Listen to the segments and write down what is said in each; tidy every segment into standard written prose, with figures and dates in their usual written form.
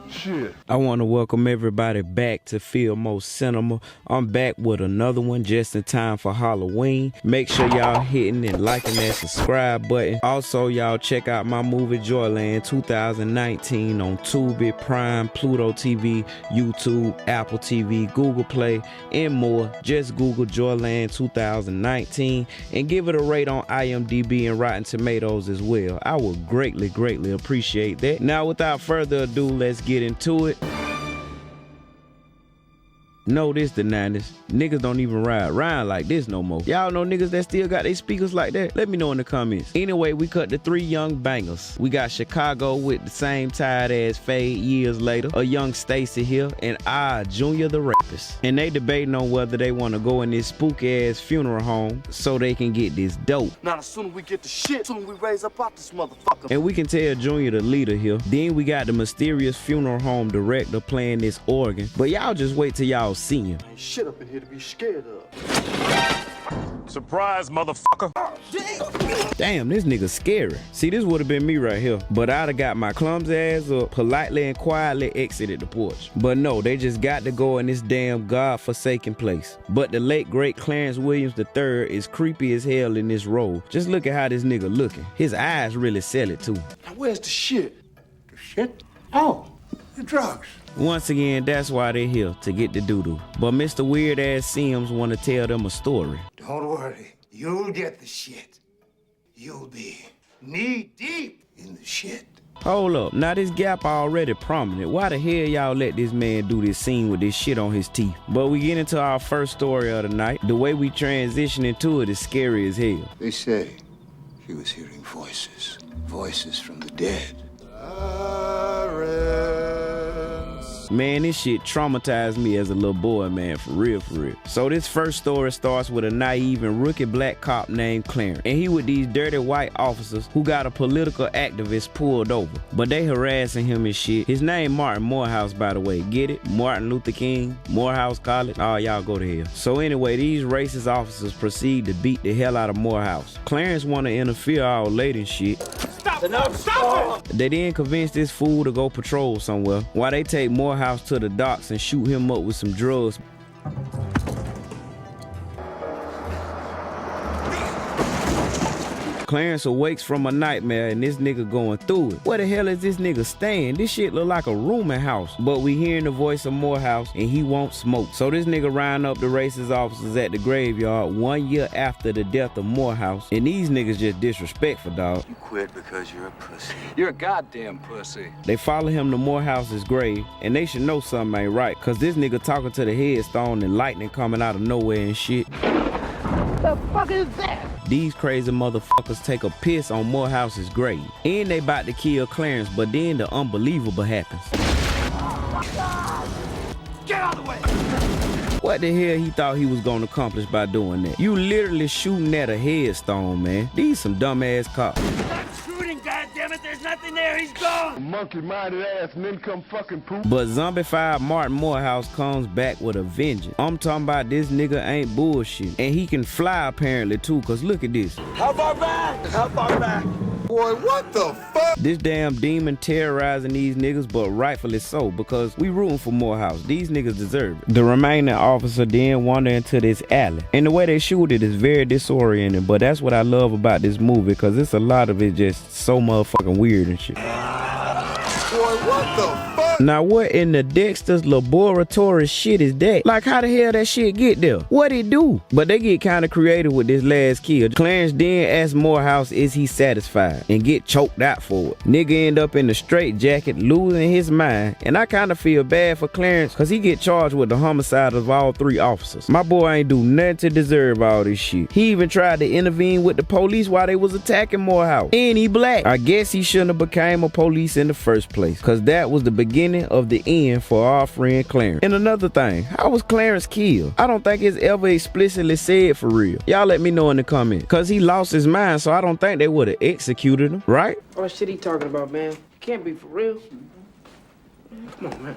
Shit. I want to welcome everybody back to Fillmo Cinema. I'm back with another one just in time for Halloween. Make sure y'all hitting and liking that subscribe button. Also, y'all check out my movie Joyland 2019 on Tubi, Prime, PlutoTV, YouTube, Apple TV, Google Play, and more. Just Google Joyland 2019 and give it a rate on IMDb and Rotten Tomatoes as well. I would greatly appreciate that. Now, without further ado, let's get into it. No, this the 90s. Niggas don't even ride around like this no more. Y'all know niggas that still got their speakers like that? Let me know in the comments. Anyway, we cut the 3 young bangers. We got Chicago with the same tired ass fade years later. A young Stacy here, and Junior the rapist. And they debating on whether they want to go in this spooky ass funeral home so they can get this dope. Now, as soon as we get the shit, as soon as we raise up out this motherfucker. And we can tell Junior the leader here. Then we got the mysterious funeral home director playing this organ. But y'all just wait till y'all see him. Ain't shit up in here to be scared of. Surprise, motherfucker. Damn, this nigga scary. See, this would have been me right here. But I'd have got my clumsy ass up, politely and quietly exited the porch. But no, they just got to go in this damn godforsaken place. But the late great Clarence Williams III is creepy as hell in this role. Just look at how this nigga looking. His eyes really sell it too. Now, where's the shit? The shit? Oh, the drugs. Once again, that's why they're here, to get the doo-doo. But Mr. Weird Ass Sims want to tell them a story. Don't worry, you'll get the shit. You'll be knee deep in the shit. Hold up, now this gap already prominent. Why the hell y'all let this man do this scene with this shit on his teeth? But we get into our first story of the night. The way we transition into it is scary as hell. They say she was hearing voices. Voices from the dead. Man, this shit traumatized me as a little boy, man, for real. So this first story starts with a naive and rookie black cop named Clarence. And he with these dirty white officers who got a political activist pulled over. But they harassing him and shit. His name Martin Morehouse, by the way. Get it? Martin Luther King, Morehouse College. Oh, y'all go to hell. So anyway, these racist officers proceed to beat the hell out of Morehouse. Clarence want to interfere all late and shit. Stop it! They then convince this fool to go patrol somewhere while they take Morehouse to the docks and shoot him up with some drugs. Clarence awakes from a nightmare and this nigga going through it. Where the hell is this nigga staying? This shit look like a rooming house. But we hearing the voice of Morehouse and he won't smoke. So this nigga round up the racist officers at the graveyard 1 year after the death of Morehouse. And these niggas just disrespectful, dog. You quit because you're a pussy. You're a goddamn pussy. They follow him to Morehouse's grave and they should know something ain't right. Cause this nigga talking to the headstone and lightning coming out of nowhere and shit. The fuck is that? These crazy motherfuckers take a piss on Morehouse's grave. And they about to kill Clarence, but then the unbelievable happens. Get out of the way! What the hell he thought he was gonna accomplish by doing that? You literally shooting at a headstone, man. These some dumbass cops. Stop shooting, goddammit! There's nothing there. He's gone. Monkey-minded ass come fucking poop. But zombified Martin Morehouse comes back with a vengeance. I'm talking about this nigga ain't bullshit. And he can fly apparently too, cause look at this. How far back? How far back? Boy, what the fuck? This damn demon terrorizing these niggas, but rightfully so, because we rooting for Morehouse. These niggas deserve it. The remaining officer then wander into this alley. And the way they shoot it is very disorienting, but that's what I love about this movie, because it's a lot of it just so motherfucking weird and shit. Boy, what the fuck? Now what in the Dexter's laboratory shit is that? Like how the hell that shit get there? What it do? But they get kind of creative with this last kill. Clarence then asks Morehouse is he satisfied and get choked out for it. Nigga end up in the straight jacket losing his mind, and I kind of feel bad for Clarence cause he get charged with the homicide of all 3 officers. My boy ain't do nothing to deserve all this shit. He even tried to intervene with the police while they was attacking Morehouse. And he black. I guess he shouldn't have became a police in the first place cause that was the beginning of the end for our friend Clarence. And another thing, how was Clarence killed? I don't think it's ever explicitly said for real. Y'all let me know in the comments. Cause he lost his mind, so I don't think they would have executed him, right? What shit he talking about, man? Can't be for real. Come on, man.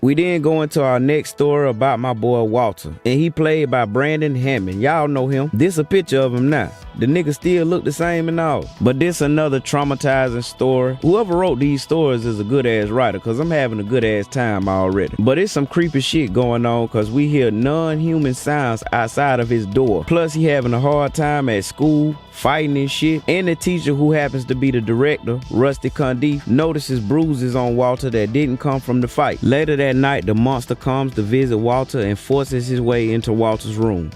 We then go into our next story about my boy Walter, and he played by Brandon Hammond. Y'all know him. This a picture of him now. The nigga still look the same and all. But this another traumatizing story. Whoever wrote these stories is a good ass writer, cause I'm having a good ass time already. But it's some creepy shit going on, cause we hear non-human sounds outside of his door. Plus he having a hard time at school, fighting and shit. And the teacher, who happens to be the director, Rusty Cundieff, notices bruises on Walter that didn't come from the fight. Later that night, the monster comes to visit Walter and forces his way into Walter's room.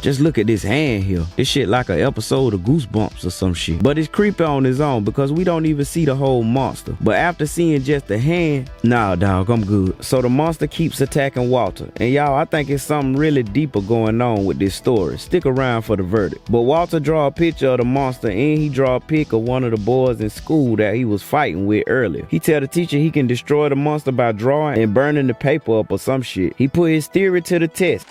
Just look at this hand here. This shit like an episode of Goosebumps or some shit. But it's creepy on its own because we don't even see the whole monster. But after seeing just the hand, nah dog, I'm good. So the monster keeps attacking Walter. And y'all, I think it's something really deeper going on with this story. Stick around for the verdict. But Walter draw a picture of the monster, and he draw a pic of one of the boys in school that he was fighting with earlier. He tell the teacher he can destroy the monster by drawing and burning the paper up or some shit. He put his theory to the test.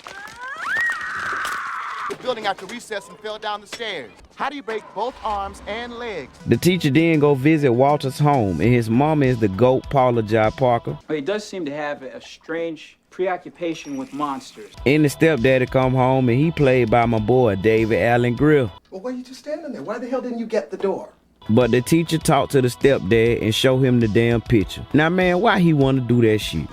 Building after recess and fell down the stairs. How do you break both arms and legs? The teacher then go visit Walter's home, and his mama is the GOAT, Paula Jai Parker. He does seem to have a strange preoccupation with monsters. And the stepdaddy come home, and he played by my boy, David Allen Grill. Well, why are you just standing there? Why the hell didn't you get the door? But the teacher talked to the stepdad and show him the damn picture. Now, man, why he want to do that shit?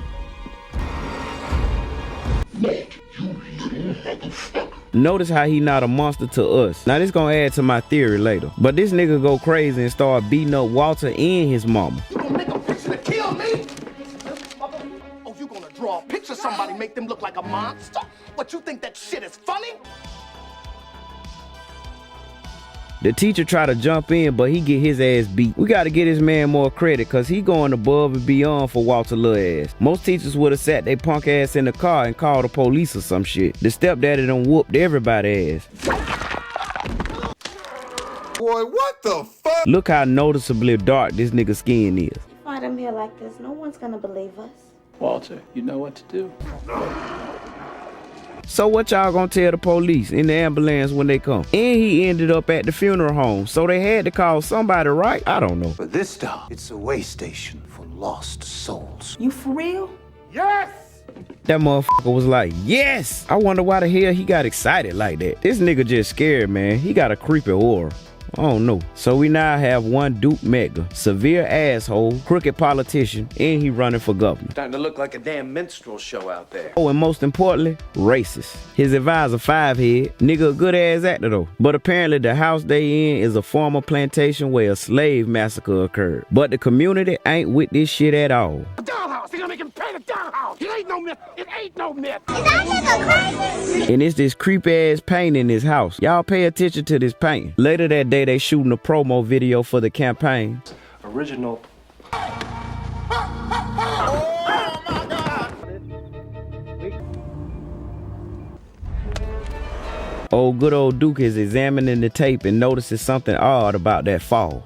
Notice how he not a monster to us. Now this gonna add to my theory later. But this nigga go crazy and start beating up Walter and his mama. You gonna make a picture to kill me? Oh, you gonna draw a picture of somebody, make them look like a monster? What, you think that shit is funny? The teacher try to jump in, but he get his ass beat. We gotta get this man more credit, cause he going above and beyond for Walter little ass. Most teachers would have sat their punk ass in the car and called the police or some shit. The stepdaddy done whooped everybody ass. Boy, what the fuck? Look how noticeably dark this nigga skin is. Find him here like this, no one's gonna believe us. Walter, you know what to do. So what y'all gonna tell the police in the ambulance when they come? And he ended up at the funeral home, so they had to call somebody, right? I don't know. But this time, it's a way station for lost souls. You for real? Yes! That motherfucker was like, yes! I wonder why the hell he got excited like that. This nigga just scared, man. He got a creepy aura. I don't know. So we now have one Duke Mega, severe asshole, crooked politician, and he running for governor. Starting to look like a damn minstrel show out there. Oh, and most importantly, racist. His advisor, Fivehead, nigga a good ass actor though. But apparently the house they in is a former plantation where a slave massacre occurred. But the community ain't with this shit at all. Dollhouse! They're gonna make him pay the dollhouse! It ain't no myth! It ain't no myth! And it's this creepy ass paint in his house. Y'all pay attention to this painting. Later that day, they shooting a promo video for the campaign. Original. Old good old Duke is examining the tape and notices something odd about that fall.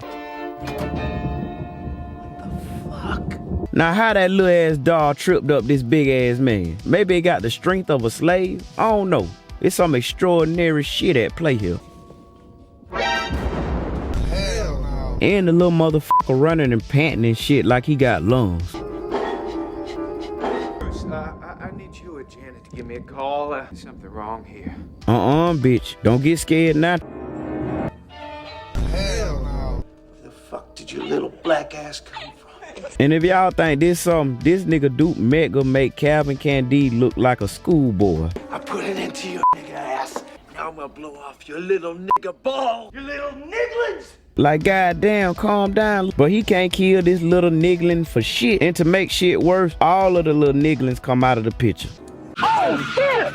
Now how that little ass dog tripped up this big ass man? Maybe it got the strength of a slave? I don't know. It's some extraordinary shit at play here. Hell no. And the little motherfucker running and panting and shit like he got lungs. I need you or Janet to give me a call. Something wrong here. Bitch. Don't get scared now. Hell no. Where the fuck did your little black ass come from? And if y'all think this something, this nigga Duke Mega make Calvin Candide look like a schoolboy. I put it into your nigga ass. Now I'm gonna blow off your little nigga ball. You little nigglings! Like, goddamn, calm down. But he can't kill this little niggling for shit. And to make shit worse, all of the little nigglings come out of the picture. Oh, shit!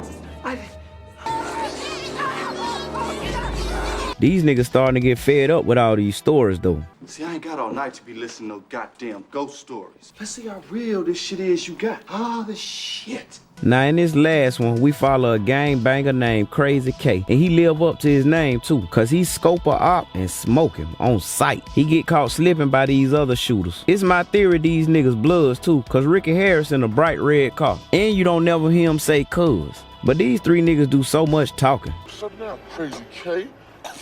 These niggas starting to get fed up with all these stories, though. See, I ain't got all night to be listening to no goddamn ghost stories. Let's see how real this shit is you got. Oh, the shit. Now, in this last one, we follow a gangbanger named Crazy K. And he live up to his name, too, because he scope a op and smoke him on sight. He get caught slipping by these other shooters. It's my theory these niggas bloods, too, because Ricky Harris in a bright red car. And you don't never hear him say cuz. But these three niggas do so much talking. Shut down, Crazy K.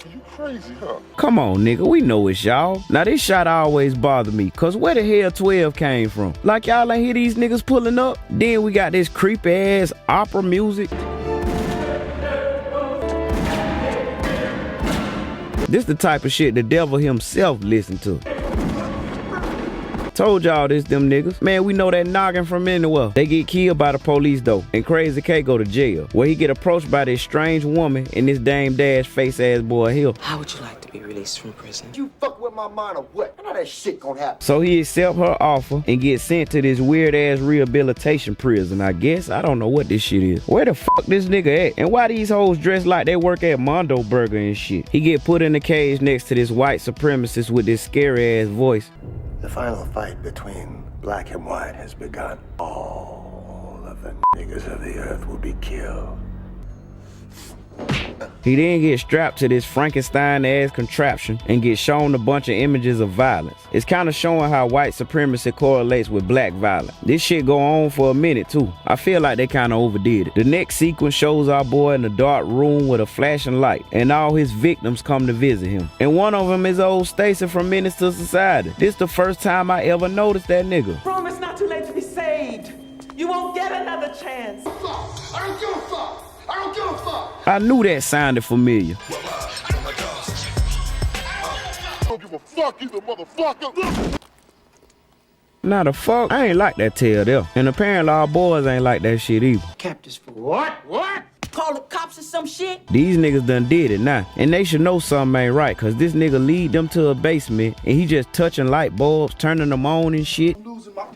You crazy, huh? Come on, nigga, we know it's y'all. Now this shot always bothered me, cause where the hell 12 came from? Like y'all ain't hear these niggas pulling up? Then we got this creepy ass opera music. This the type of shit the devil himself listened to. Told y'all this, them niggas. Man, we know that noggin from anywhere. They get killed by the police though, and Crazy K go to jail, where he get approached by this strange woman and this Dame Dash face ass boy Hill. How would you like to be released from prison? You fuck with my mind or what? I know that shit gonna happen. So he accept her offer and get sent to this weird ass rehabilitation prison, I guess. I don't know what this shit is. Where the fuck this nigga at? And why these hoes dressed like they work at Mondo Burger and shit? He get put in the cage next to this white supremacist with this scary ass voice. The final fight between black and white has begun. All of the niggas of the earth will be killed. He then gets strapped to this Frankenstein-ass contraption and gets shown a bunch of images of violence. It's kind of showing how white supremacy correlates with black violence. This shit go on for a minute too. I feel like they kind of overdid it. The next sequence shows our boy in a dark room with a flashing light, and all his victims come to visit him. And one of them is old Stacy from Menace to Society. This the first time I ever noticed that nigga. Rome, it's not too late to be saved. You won't get another chance. I don't give a fuck. I don't give a fuck. I knew that sounded familiar. I don't give a fuck either, motherfucker. Nah, the fuck? I ain't like that tale there. And apparently our boys ain't like that shit either. Captors for What? call the cops or some shit? These niggas done did it now. And they should know something ain't right, cause this nigga lead them to a basement and he just touching light bulbs, turning them on and shit. I'm losing my...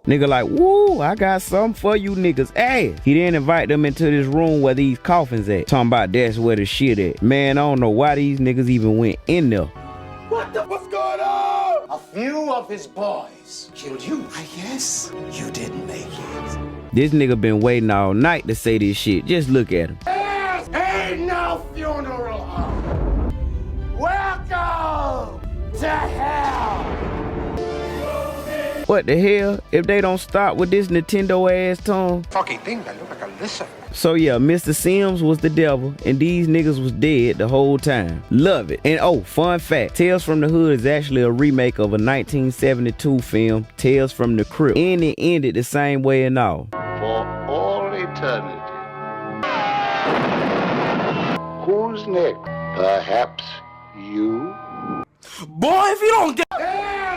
Nigga like, woo, I got something for you niggas ass. He then invite them into this room where these coffins at. Talking about that's where the shit at. Man, I don't know why these niggas even went in there. What's going on? A few of his boys killed you. I guess you didn't make it. This nigga been waiting all night to say this shit. Just look at him. There ain't no funeral home. Welcome to hell. What the hell? If they don't stop with this Nintendo ass tongue. Fucking thing that look like a lizard. So yeah, Mr. Sims was the devil and these niggas was dead the whole time. Love it. And oh, fun fact, Tales from the Hood is actually a remake of a 1972 film, Tales from the Crypt. And it ended the same way and all. For all eternity. Who's next? Perhaps you? Boy, if you don't get...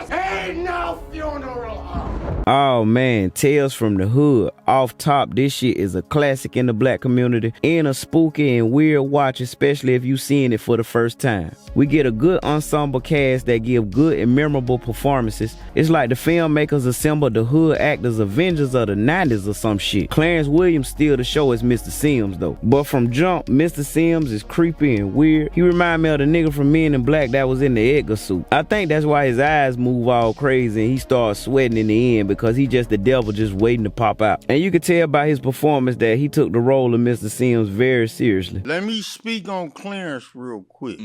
There ain't no funeral home. Oh man, Tales from the Hood. Off top, this shit is a classic in the black community and a spooky and weird watch, especially if you seeing it for the first time. We get a good ensemble cast that give good and memorable performances. It's like the filmmakers assembled the hood actors Avengers of the 90s or some shit. Clarence Williams steal the show as Mr. Sims though. But from jump, Mr. Sims is creepy and weird. He remind me of the nigga from Men in Black that was in the Edgar suit. I think that's why his eyes move all crazy and he starts sweating in the end, because he just the devil just waiting to pop out. And you could tell by his performance that he took the role of Mr. Sims very seriously. Let me speak on Clarence real quick.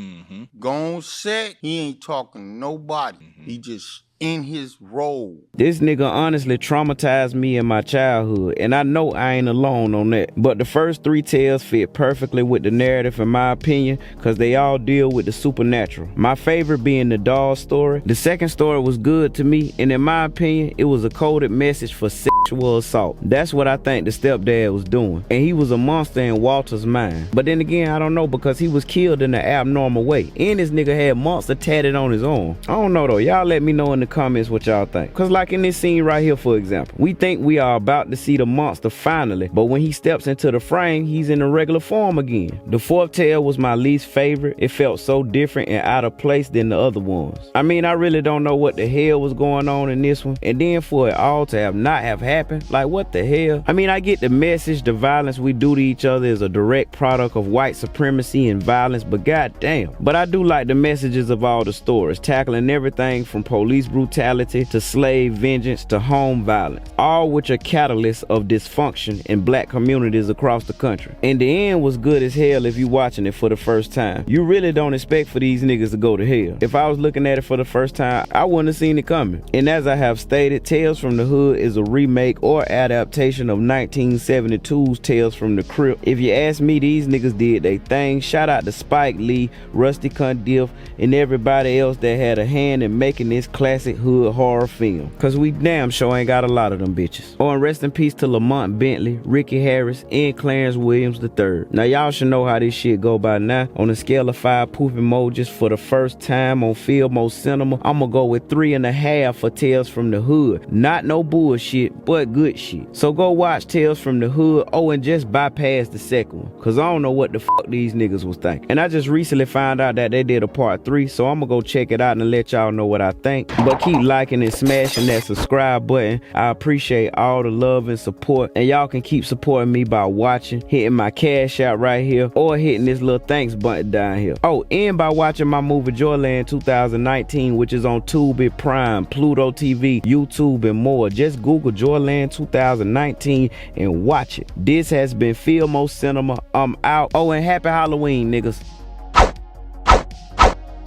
Go on set, he ain't talking to nobody. He just in his role. This nigga honestly traumatized me in my childhood, and I know I ain't alone on that. But the first three tales fit perfectly with the narrative in my opinion, cause they all deal with the supernatural. My favorite being the doll story. The second story was good to me, and in my opinion, it was a coded message for sexual assault. That's what I think the stepdad was doing, and he was a monster in Walter's mind. But then again, I don't know, because he was killed in an abnormal way, and this nigga had monster tatted on his arm. I don't know though, y'all let me know in the comments what y'all think. Cause like in this scene right here, for example, we think we are about to see the monster finally, but when he steps into the frame, he's in the regular form again. The fourth tale was my least favorite. It felt so different and out of place than the other ones. I mean, I really don't know what the hell was going on in this one, and then for it all to not have happened, like what the hell? I mean, I get the message, the violence we do to each other is a direct product of white supremacy and violence, but goddamn. But I do like the messages of all the stories, tackling everything from police brutality to slave vengeance to home violence, all which are catalysts of dysfunction in black communities across the country. And the end was good as hell if you watching it for the first time. You really don't expect for these niggas to go to hell. If I was looking at it for the first time, I wouldn't have seen it coming. And as I have stated, Tales from the Hood is a remake remake or adaptation of 1972's Tales from the Crypt. If you ask me, these niggas did they thing. Shout out to Spike Lee, Rusty Cundieff, and everybody else that had a hand in making this classic hood horror film. Cause we damn sure ain't got a lot of them bitches. Oh, and rest in peace to Lamont Bentley, Ricky Harris, and Clarence Williams III. Now y'all should know how this shit go by now. On a scale of 5 poop emojis for the first time on Fillmo Cinema, I'ma go with 3.5 for Tales from the Hood. Not no bullshit, but good shit. So go watch Tales from the Hood. Oh, and just bypass the second one, cause I don't know what the fuck these niggas was thinking. And I just recently found out that they did a part 3, so I'ma go check it out and let y'all know what I think. But keep liking and smashing that subscribe button. I appreciate all the love and support, and y'all can keep supporting me by watching, hitting my cash out right here, or hitting this little thanks button down here. Oh, and by watching my movie Joyland 2019, which is on Tubi, Prime, PlutoTV, YouTube, and more. Just Google Joyland 2019 and watch it. This has been Fillmo Cinema. I'm out. Oh, and happy Halloween, niggas.